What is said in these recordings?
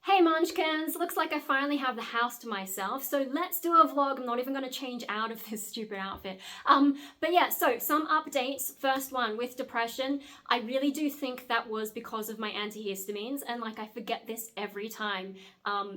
Hey Munchkins, looks like I finally have the house to myself, so let's do a vlog. I'm not even going to change out of this stupid outfit. But yeah, so some updates. First one, with depression, I really do think that was because of my antihistamines, and like I forget this every time,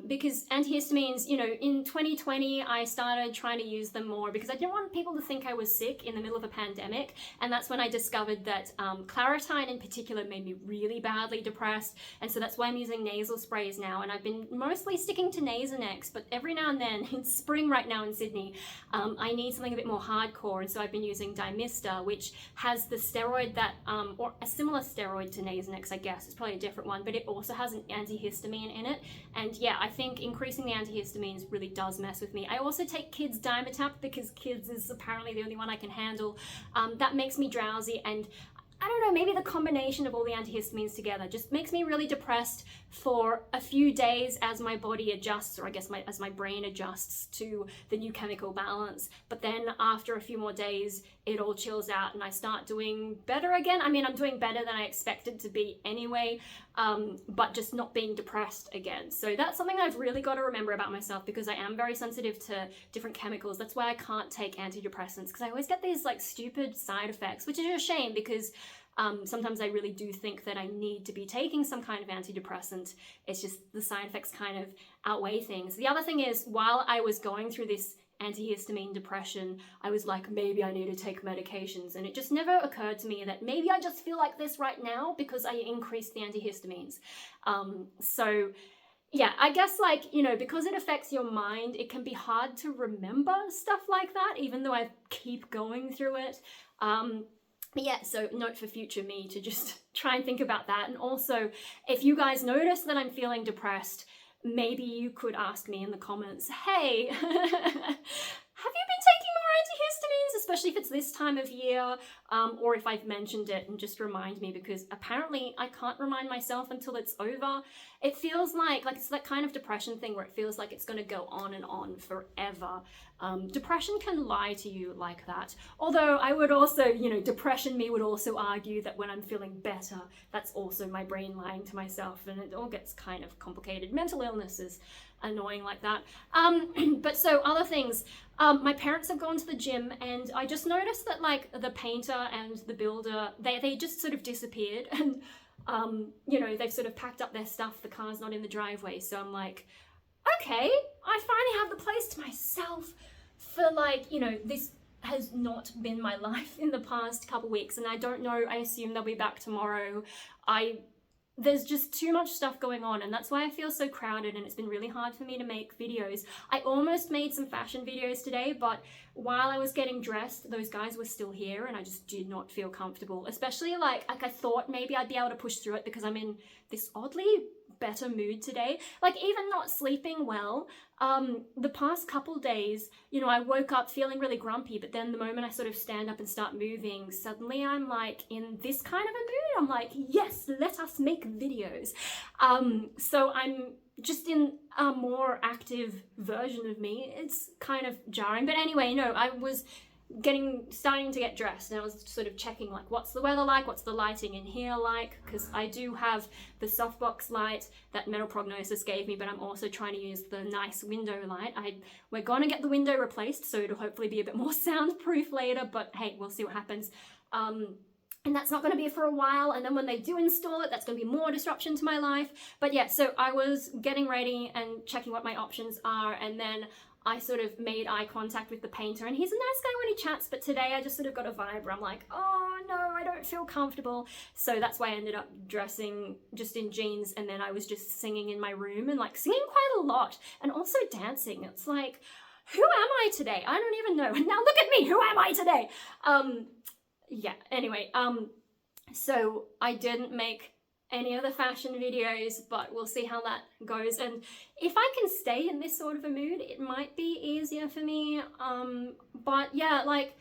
because antihistamines, you know, in 2020 I started trying to use them more because I didn't want people to think I was sick in the middle of a pandemic, and that's when I discovered that Claritine in particular made me really badly depressed, and so that's why I'm using nasal sprays now. And I've been mostly sticking to Nasonex, but every now and then, it's spring right now in Sydney, I need something a bit more hardcore, and so I've been using Dimista, which has the steroid that, or a similar steroid to Nasonex, I guess, it's probably a different one, but it also has an antihistamine in it, and yeah, I think increasing the antihistamines really does mess with me. I also take Kids Dimetap because Kids is apparently the only one I can handle. That makes me drowsy, and I don't know, maybe the combination of all the antihistamines together just makes me really depressed for a few days as my body adjusts, or I guess as my brain adjusts to the new chemical balance. But then after a few more days, it all chills out and I start doing better again. I mean, I'm doing better than I expected to be anyway, but just not being depressed again. So that's something I've really got to remember about myself, because I am very sensitive to different chemicals. That's why I can't take antidepressants, because I always get these like stupid side effects, which is a shame because sometimes I really do think that I need to be taking some kind of antidepressant. It's just the side effects kind of outweigh things. The other thing is, while I was going through this antihistamine depression, I was like, maybe I need to take medications, and it just never occurred to me that maybe I just feel like this right now because I increased the antihistamines. So yeah, I guess, like, you know, because it affects your mind, it can be hard to remember stuff like that, even though I keep going through it. But yeah, so note for future me to just try and think about that. And also, if you guys notice that I'm feeling depressed, maybe you could ask me in the comments, hey, have you been taking more antihistamines, especially if it's this time of year, or if I've mentioned it, and just remind me, because apparently I can't remind myself until it's over. It feels like it's that kind of depression thing where it feels like it's going to go on and on forever. Depression can lie to you like that. Although I would also, you know, depression me would also argue that when I'm feeling better, that's also my brain lying to myself, and it all gets kind of complicated. Mental illness is annoying like that. But so other things, my parents have gone to the gym, and I just noticed that like the painter and the builder, they just sort of disappeared, and you know, they've sort of packed up their stuff, the car's not in the driveway, so I'm like, okay, I finally have the place to myself for, like, you know, this has not been my life in the past couple weeks, and I don't know, I assume they'll be back tomorrow. There's just too much stuff going on, and that's why I feel so crowded, and it's been really hard for me to make videos. I almost made some fashion videos today, but while I was getting dressed, those guys were still here, and I just did not feel comfortable. Especially like I thought maybe I'd be able to push through it because I'm in this oddly better mood today. Like, even not sleeping well, the past couple days, you know, I woke up feeling really grumpy, but then the moment I sort of stand up and start moving, suddenly I'm like in this kind of a mood. I'm like, yes, let us make videos. So I'm just in a more active version of me. It's kind of jarring, but anyway, no, I was starting to get dressed, and I was sort of checking like, what's the weather like, what's the lighting in here like, because I do have the softbox light that Metal Prognosis gave me, but I'm also trying to use the nice window light. We're gonna get the window replaced, so it'll hopefully be a bit more soundproof later, but hey, we'll see what happens. And that's not going to be for a while, and then when they do install it, that's going to be more disruption to my life. But yeah, so I was getting ready and checking what my options are, and then I sort of made eye contact with the painter, and he's a nice guy when he chats, but today I just sort of got a vibe where I'm like, oh no, I don't feel comfortable. So that's why I ended up dressing just in jeans, and then I was just singing in my room, and like singing quite a lot, and also dancing. It's like, who am I today? I don't even know. Now look at me, who am I today? Yeah, anyway, so I didn't make any of the fashion videos, but we'll see how that goes, and if I can stay in this sort of a mood, it might be easier for me, but yeah, like,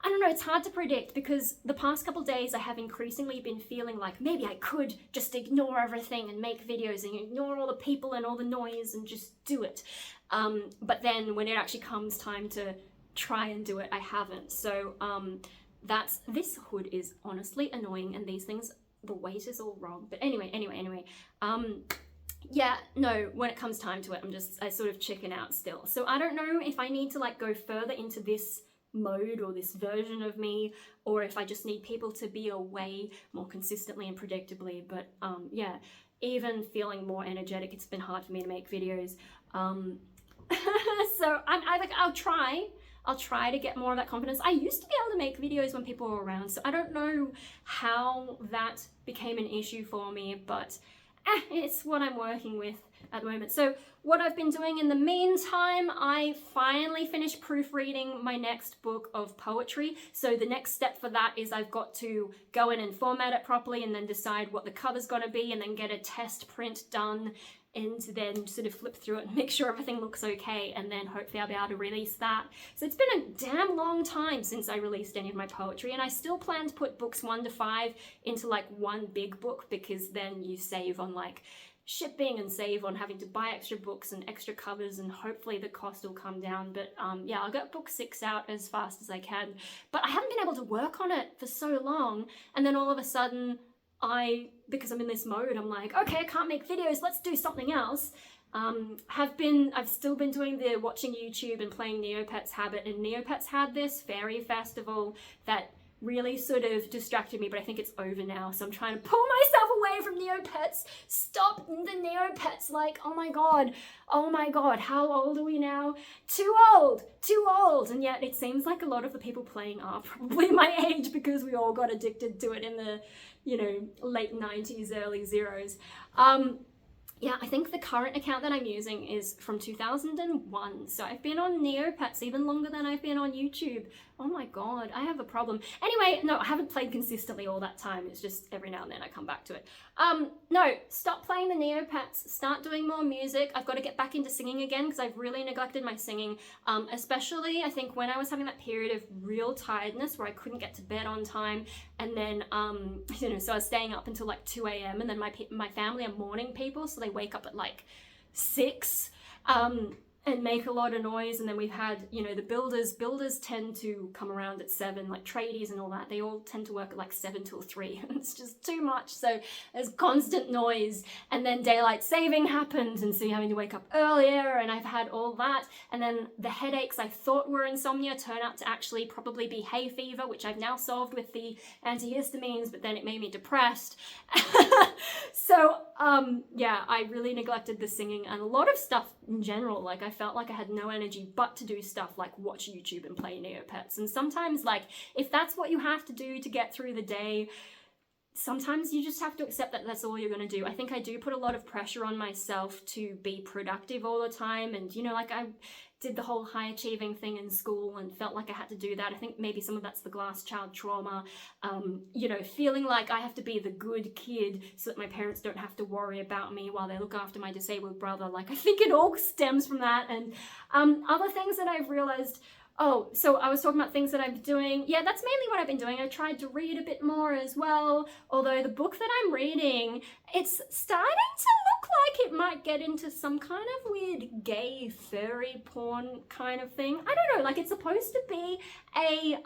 I don't know, it's hard to predict, because the past couple days I have increasingly been feeling like maybe I could just ignore everything and make videos and ignore all the people and all the noise and just do it, but then when it actually comes time to try and do it, I haven't. So this hood is honestly annoying, and these things, the weight is all wrong, but anyway, yeah, no, when it comes time to it, I sort of chicken out still. So I don't know if I need to like go further into this mode or this version of me, or if I just need people to be away more consistently and predictably. But yeah, even feeling more energetic, it's been hard for me to make videos. So I'll try to get more of that confidence. I used to be able to make videos when people were around, so I don't know how that became an issue for me, but it's what I'm working with at the moment. So what I've been doing in the meantime, I finally finished proofreading my next book of poetry. So the next step for that is I've got to go in and format it properly and then decide what the cover's gonna be and then get a test print done and then sort of flip through it and make sure everything looks okay, and then hopefully I'll be able to release that. So it's been a damn long time since I released any of my poetry, and I still plan to put books 1 to 5 into like one big book, because then you save on like shipping and save on having to buy extra books and extra covers, and hopefully the cost will come down. But yeah, I'll get book 6 out as fast as I can. But I haven't been able to work on it for so long, and then all of a sudden because I'm in this mode, I'm like, okay, I can't make videos, let's do something else. I've still been doing the watching YouTube and playing Neopets habit, and Neopets had this fairy festival that really sort of distracted me, but I think it's over now, so I'm trying to pull myself away from Neopets. Stop the Neopets, like, oh my god, how old are we now? Too old, and yet it seems like a lot of the people playing are probably my age, because we all got addicted to it in the, late 90s, early zeros. Yeah, I think the current account that I'm using is from 2001, so I've been on Neopets even longer than I've been on YouTube. Oh my god, I have a problem. Anyway, no, I haven't played consistently all that time, it's just every now and then I come back to it. No, stop playing the Neopets, start doing more music. I've got to get back into singing again, because I've really neglected my singing, especially I think when I was having that period of real tiredness where I couldn't get to bed on time, and then, so I was staying up until like 2 a.m, and then my family are morning people, so they wake up at like 6, and make a lot of noise, and then we've had, the builders tend to come around at 7, like tradies and all that, they all tend to work at like 7 till 3, it's just too much, so there's constant noise, and then daylight saving happens, and so you're having to wake up earlier, and I've had all that, and then the headaches I thought were insomnia turn out to actually probably be hay fever, which I've now solved with the antihistamines, but then it made me depressed. So, yeah, I really neglected the singing and a lot of stuff in general. Like, I felt like I had no energy but to do stuff like watch YouTube and play Neopets. And sometimes, like, if that's what you have to do to get through the day, sometimes you just have to accept that that's all you're going to do. I think I do put a lot of pressure on myself to be productive all the time. And, like I did the whole high achieving thing in school and felt like I had to do that. I think maybe some of that's the glass child trauma, feeling like I have to be the good kid so that my parents don't have to worry about me while they look after my disabled brother. Like, I think it all stems from that. And other things that I've realized, oh, so I was talking about things that I'm doing. Yeah, that's mainly what I've been doing. I tried to read a bit more as well, although the book that I'm reading, it's starting to look like it might get into some kind of weird gay furry porn kind of thing. I don't know, like, it's supposed to be a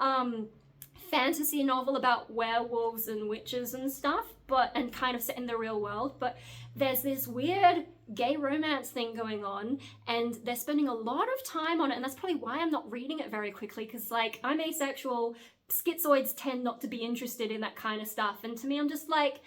fantasy novel about werewolves and witches and stuff, and kind of set in the real world, but there's this weird gay romance thing going on, and they're spending a lot of time on it, and that's probably why I'm not reading it very quickly, because, like, I'm asexual, schizoids tend not to be interested in that kind of stuff, and to me, I'm just like,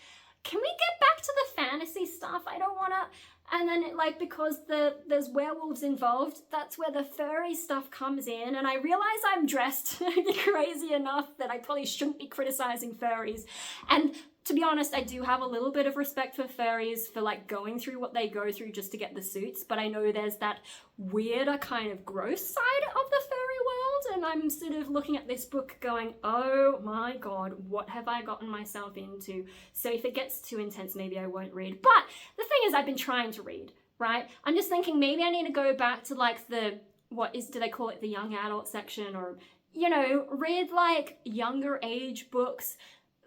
can we get back to the fantasy stuff? I don't want to. And then, because there's werewolves involved, that's where the furry stuff comes in, and I realize I'm dressed crazy enough that I probably shouldn't be criticizing furries. And to be honest, I do have a little bit of respect for furries for, like, going through what they go through just to get the suits, but I know there's that weirder kind of gross side of the furry world, and I'm sort of looking at this book going, oh my god, what have I gotten myself into? So if it gets too intense, maybe I won't read. But the thing is, I've been trying to read, right? I'm just thinking maybe I need to go back to, like, do they call it the young adult section, or, read, like, younger age books.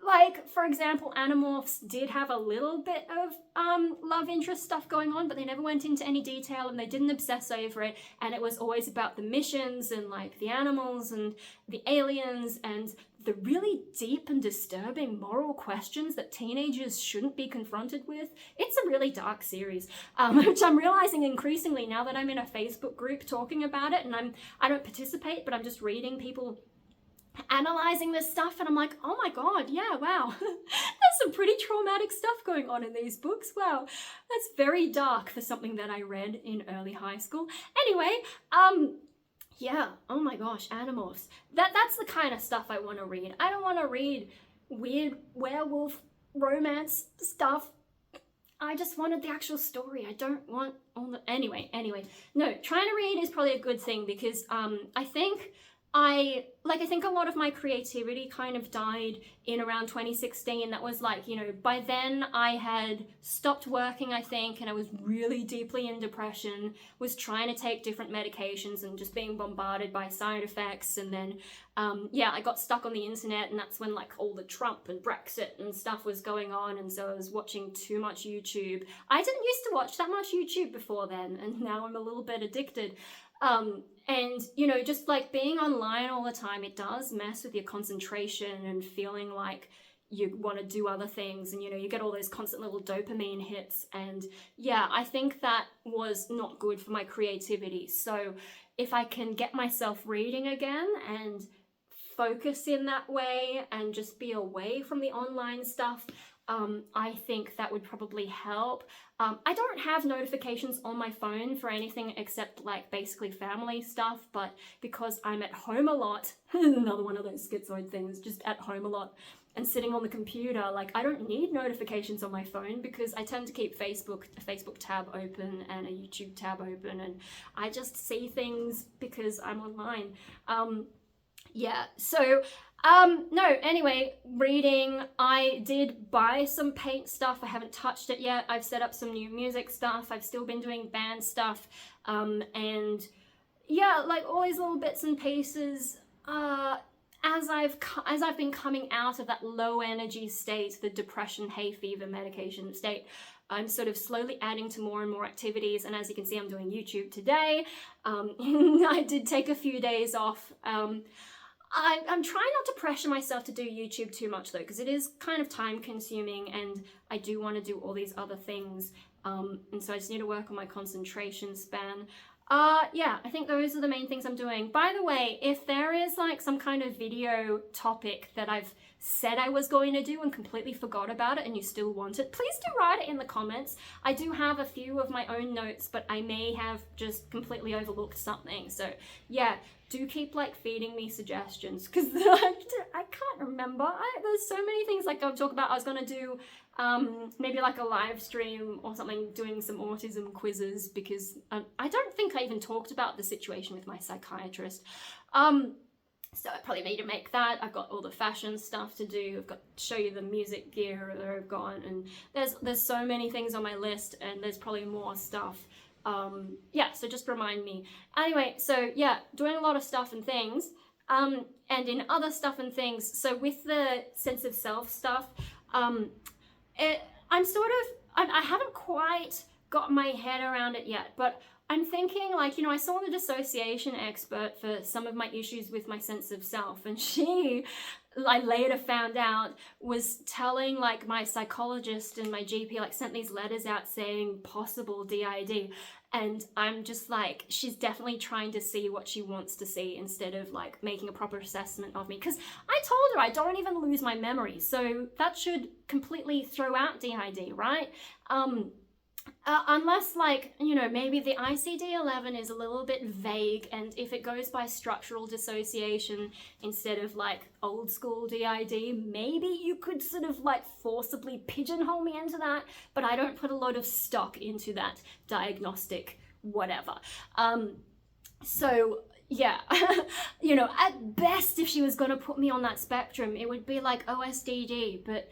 Like, for example, Animorphs did have a little bit of love interest stuff going on, but they never went into any detail, and they didn't obsess over it, and it was always about the missions and, like, the animals and the aliens and the really deep and disturbing moral questions that teenagers shouldn't be confronted with. It's a really dark series, which I'm realizing increasingly now that I'm in a Facebook group talking about it, and I don't participate, but I'm just reading people analyzing this stuff, and I'm like, oh my god, yeah, wow. There's some pretty traumatic stuff going on in these books. Wow, that's very dark for something that I read in early high school. Anyway, yeah, oh my gosh, Animorphs. That's the kind of stuff I want to read. I don't want to read weird werewolf romance stuff. I just wanted the actual story. I don't want all the... Anyway. No, trying to read is probably a good thing, because I think a lot of my creativity kind of died in around 2016. That was like, by then I had stopped working, I think, and I was really deeply in depression, was trying to take different medications and just being bombarded by side effects. And then, I got stuck on the internet, and that's when like all the Trump and Brexit and stuff was going on. And so I was watching too much YouTube. I didn't used to watch that much YouTube before then, and now I'm a little bit addicted. And, just like being online all the time, it does mess with your concentration and feeling like you want to do other things, and, you get all those constant little dopamine hits. And yeah, I think that was not good for my creativity. So if I can get myself reading again and focus in that way and just be away from the online stuff, I think that would probably help. I don't have notifications on my phone for anything except like basically family stuff, but because I'm at home a lot, another one of those schizoid things, just at home a lot and sitting on the computer, like I don't need notifications on my phone, because I tend to keep a Facebook tab open and a YouTube tab open, and I just see things because I'm online. No, anyway, reading, I did buy some paint stuff. I haven't touched it yet. I've set up some new music stuff. I've still been doing band stuff. And yeah, like all these little bits and pieces, as I've been coming out of that low energy state, the depression, hay fever medication state, I'm sort of slowly adding to more and more activities. And as you can see, I'm doing YouTube today. I did take a few days off. I'm trying not to pressure myself to do YouTube too much though, because it is kind of time consuming, and I do want to do all these other things. And so I just need to work on my concentration span. Yeah, I think those are the main things I'm doing. By the way, if there is like some kind of video topic that I've said I was going to do and completely forgot about it and you still want it, please do write it in the comments. I do have a few of my own notes, but I may have just completely overlooked something. So yeah, do keep like feeding me suggestions, because I can't remember. There's so many things like I'll talk about. I was going to do maybe like a live stream or something doing some autism quizzes, because I don't think I even talked about the situation with my psychiatrist. So I probably need to make that. I've got all the fashion stuff to do. I've got to show you the music gear that I've got, and there's so many things on my list, and there's probably more stuff. Yeah, so just remind me. Anyway, so yeah, doing a lot of stuff and things. And in other stuff and things, so with the sense of self stuff, I haven't quite got my head around it yet, but I'm thinking like, I saw the dissociation expert for some of my issues with my sense of self, and she, I later found out, was telling like my psychologist and my GP, like sent these letters out saying possible DID. And I'm just like, she's definitely trying to see what she wants to see instead of like making a proper assessment of me. Because I told her I don't even lose my memory, so that should completely throw out DID, right? Unless like, maybe the ICD-11 is a little bit vague, and if it goes by structural dissociation instead of like old school DID, maybe you could sort of like forcibly pigeonhole me into that, but I don't put a lot of stock into that diagnostic whatever. So yeah, at best, if she was going to put me on that spectrum, it would be like OSDD, but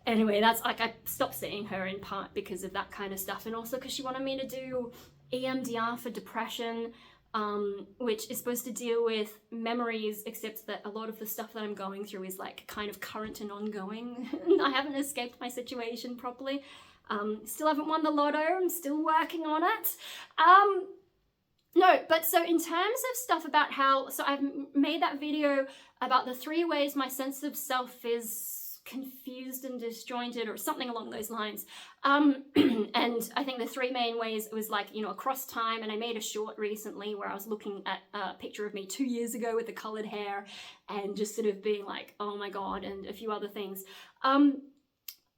anyway, that's like, I stopped seeing her in part because of that kind of stuff, and also because she wanted me to do EMDR for depression, which is supposed to deal with memories, except that a lot of the stuff that I'm going through is like kind of current and ongoing. I haven't escaped my situation properly. Still haven't won the lotto. I'm still working on it. No, but so in terms of stuff about how, so I've made that video about the 3 ways my sense of self is confused and disjointed or something along those lines. And I think the 3 main ways, it was like, you know, across time, and I made a short recently where I was looking at a picture of me 2 years ago with the colored hair and just sort of being like, oh my God, and a few other things.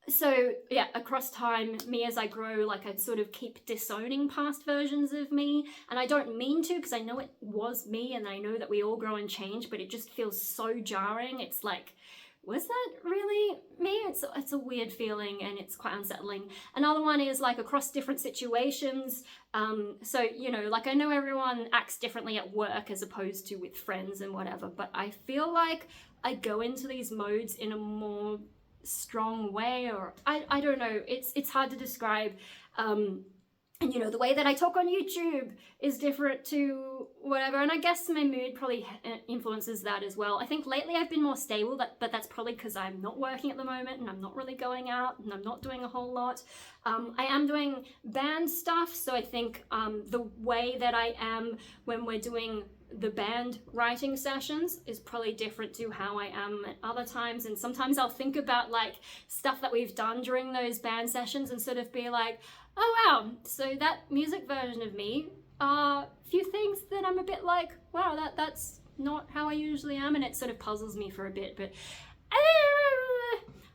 So yeah, across time, me as I grow, like I'd sort of keep disowning past versions of me, and I don't mean to, because I know it was me and I know that we all grow and change, but it just feels so jarring. It's like, was that really me? It's a weird feeling and it's quite unsettling. Another one is like across different situations. So, you know, like I know everyone acts differently at work as opposed to with friends and whatever, but I feel like I go into these modes in a more strong way, or I don't know, it's hard to describe. And you know, the way that I talk on YouTube is different to whatever, and I guess my mood probably influences that as well. I think lately I've been more stable, but that's probably because I'm not working at the moment and I'm not really going out and I'm not doing a whole lot. I am doing band stuff, so I think the way that I am when we're doing the band writing sessions is probably different to how I am at other times, and sometimes I'll think about like stuff that we've done during those band sessions and sort of be like, oh wow, so that music version of me, a few things that I'm a bit like, wow, that's not how I usually am, and it sort of puzzles me for a bit, but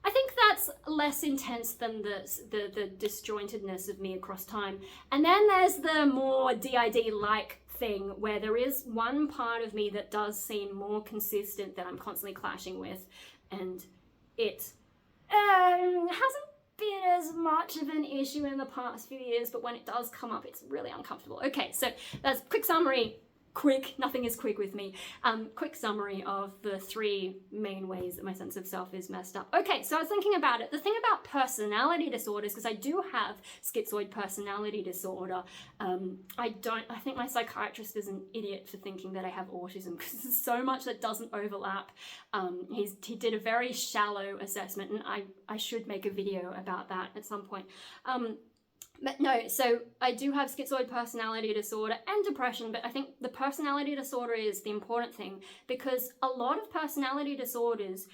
I think that's less intense than the disjointedness of me across time. And then there's the more DID-like thing where there is one part of me that does seem more consistent that I'm constantly clashing with, and it hasn't been as much of an issue in the past few years, but when it does come up, it's really uncomfortable. Okay, so that's a quick summary. Quick, nothing is quick with me. Quick summary of the 3 main ways that my sense of self is messed up. Okay, so I was thinking about it. The thing about personality disorders, because I do have schizoid personality disorder, I think my psychiatrist is an idiot for thinking that I have autism, because there's so much that doesn't overlap. He did a very shallow assessment, and I should make a video about that at some point. But no, so I do have schizoid personality disorder and depression, but I think the personality disorder is the important thing, because a lot of personality disorders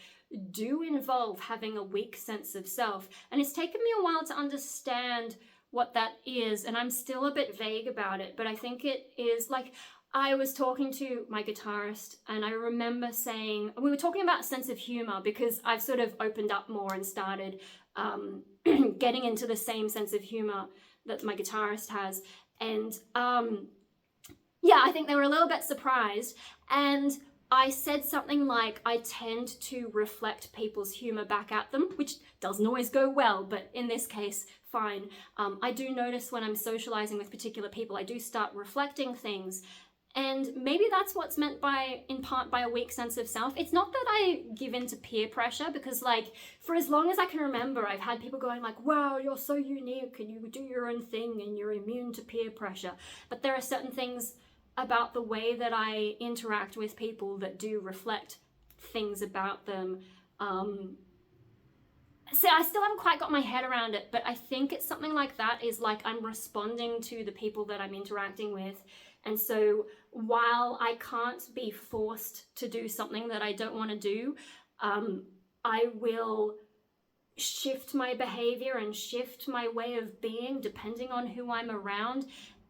do involve having a weak sense of self, and it's taken me a while to understand what that is, and I'm still a bit vague about it, but I think it is like, I was talking to my guitarist and I remember saying, we were talking about sense of humor, because I've sort of opened up more and started getting into the same sense of humor that my guitarist has. And yeah, I think they were a little bit surprised. And I said something like, I tend to reflect people's humor back at them, which doesn't always go well, but in this case, fine. I do notice when I'm socializing with particular people, I do start reflecting things. And maybe that's what's meant by, in part, by a weak sense of self. It's not that I give in to peer pressure, because like, for as long as I can remember, I've had people going like, wow, you're so unique and you do your own thing and you're immune to peer pressure. But there are certain things about the way that I interact with people that do reflect things about them. So I still haven't quite got my head around it, but I think it's something like that, is like I'm responding to the people that I'm interacting with. And so while I can't be forced to do something that I don't want to do, I will shift my behavior and shift my way of being depending on who I'm around.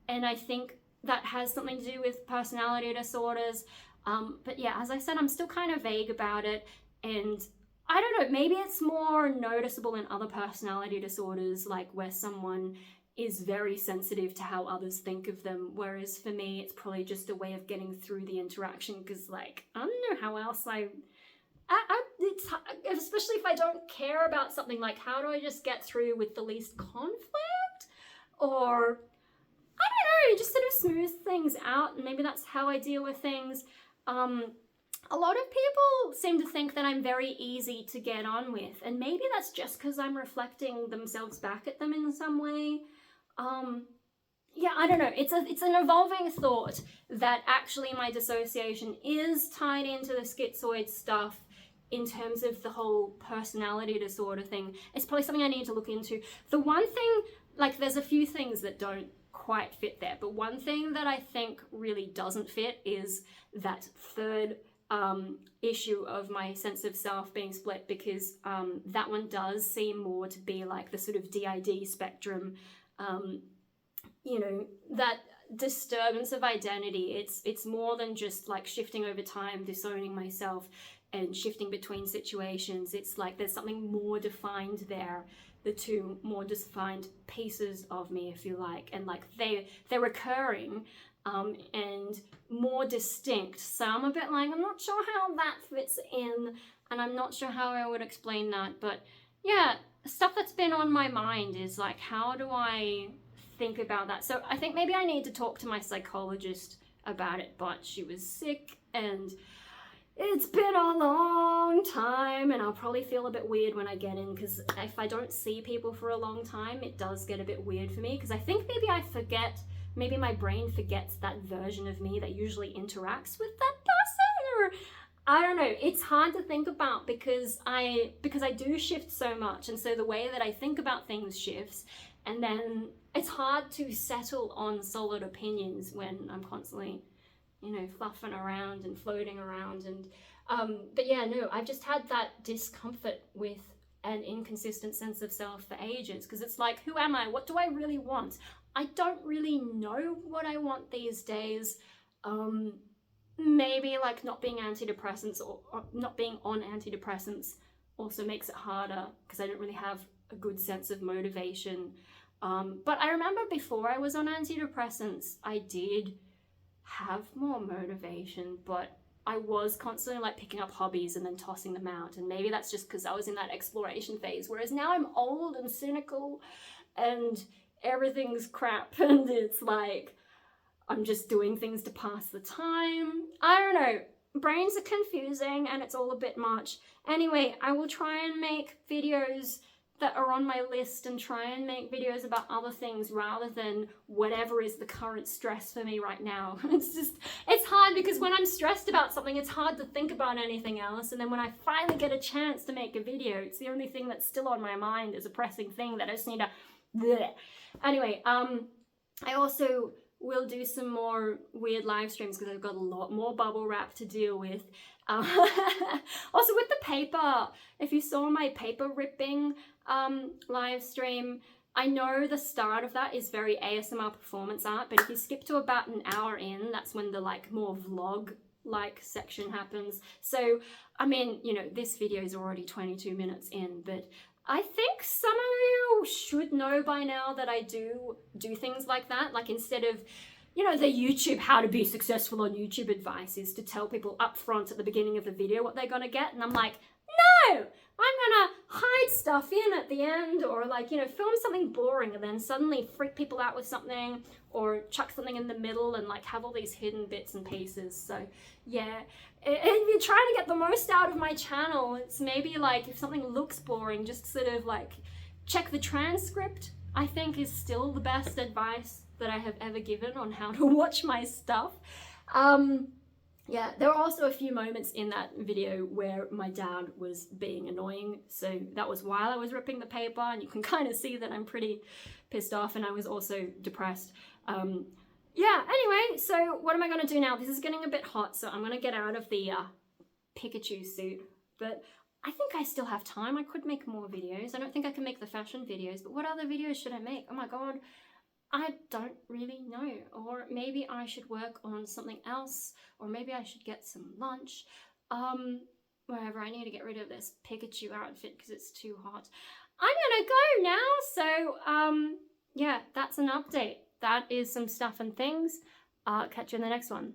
And I think that has something to do with personality disorders. But yeah, as I said, I'm still kind of vague about it. And I don't know, maybe it's more noticeable in other personality disorders, like where someone is very sensitive to how others think of them, whereas for me it's probably just a way of getting through the interaction, because like, I don't know how else it's, especially if I don't care about something, like how do I just get through with the least conflict? Or I don't know, just sort of smooth things out, and maybe that's how I deal with things. A lot of people seem to think that I'm very easy to get on with, and maybe that's just because I'm reflecting themselves back at them in some way. Yeah, I don't know. It's an evolving thought that actually my dissociation is tied into the schizoid stuff in terms of the whole personality disorder thing. It's probably something I need to look into. The one thing like there's a few things that don't quite fit there, but one thing that I think really doesn't fit is that third issue of my sense of self being split, because that one does seem more to be like the sort of DID spectrum, you know, that disturbance of identity. It's more than just like shifting over time, disowning myself and shifting between situations. It's like there's something more defined there, the two more defined pieces of me, if you like, and like they're recurring and more distinct. So I'm a bit like, I'm not sure how that fits in, and I'm not sure how I would explain that. But yeah, stuff that's been on my mind is like, how do I think about that? So I think maybe I need to talk to my psychologist about it, but she was sick and it's been a long time, and I'll probably feel a bit weird when I get in, because if I don't see people for a long time, it does get a bit weird for me, because I think maybe I forget, maybe my brain forgets that version of me that usually interacts with that person, or I don't know. It's hard to think about because I do shift so much, and so the way that I think about things shifts, and then it's hard to settle on solid opinions when I'm constantly, you know, fluffing around and floating around. And but yeah, no, I've just had that discomfort with an inconsistent sense of self for ages, because it's like, who am I? What do I really want? I don't really know what I want these days. Maybe like not being antidepressants or not being on antidepressants also makes it harder, because I don't really have a good sense of motivation. But I remember before I was on antidepressants, I did have more motivation, but I was constantly like picking up hobbies and then tossing them out, and maybe that's just because I was in that exploration phase, whereas now I'm old and cynical and everything's crap, and it's like I'm just doing things to pass the time. I don't know, brains are confusing and it's all a bit much. Anyway, I will try and make videos that are on my list and try and make videos about other things rather than whatever is the current stress for me right now. It's hard because when I'm stressed about something, it's hard to think about anything else. And then when I finally get a chance to make a video, it's the only thing that's still on my mind is a pressing thing that I just need to... Bleh. Anyway, I also will do some more weird live streams because I've got a lot more bubble wrap to deal with. Also with the paper, if you saw my paper ripping live stream, I know the start of that is very ASMR performance art, but if you skip to about an hour in, that's when the like more vlog like section happens. So I mean, you know, this video is already 22 minutes in, but I think some of you should know by now that I do things like that. Like instead of, you know, the YouTube how to be successful on YouTube advice is to tell people up front at the beginning of the video what they're gonna get. And I'm like, no, I'm gonna hide stuff in at the end, or like, you know, film something boring and then suddenly freak people out with something, or chuck something in the middle and like have all these hidden bits and pieces. So yeah, if you're trying to get the most out of my channel, it's maybe like if something looks boring, just sort of like check the transcript, I think is still the best advice that I have ever given on how to watch my stuff. Yeah, there were also a few moments in that video where my dad was being annoying, so that was while I was ripping the paper, and you can kind of see that I'm pretty pissed off, and I was also depressed. Yeah, anyway, so what am I going to do now? This is getting a bit hot, so I'm going to get out of the Pikachu suit, but I think I still have time. I could make more videos. I don't think I can make the fashion videos, but what other videos should I make? Oh my god, I don't really know. Or maybe I should work on something else, or maybe I should get some lunch. Wherever, I need to get rid of this Pikachu outfit because it's too hot. I'm gonna go now, so yeah, that's an update. That is some stuff and things. Catch you in the next one.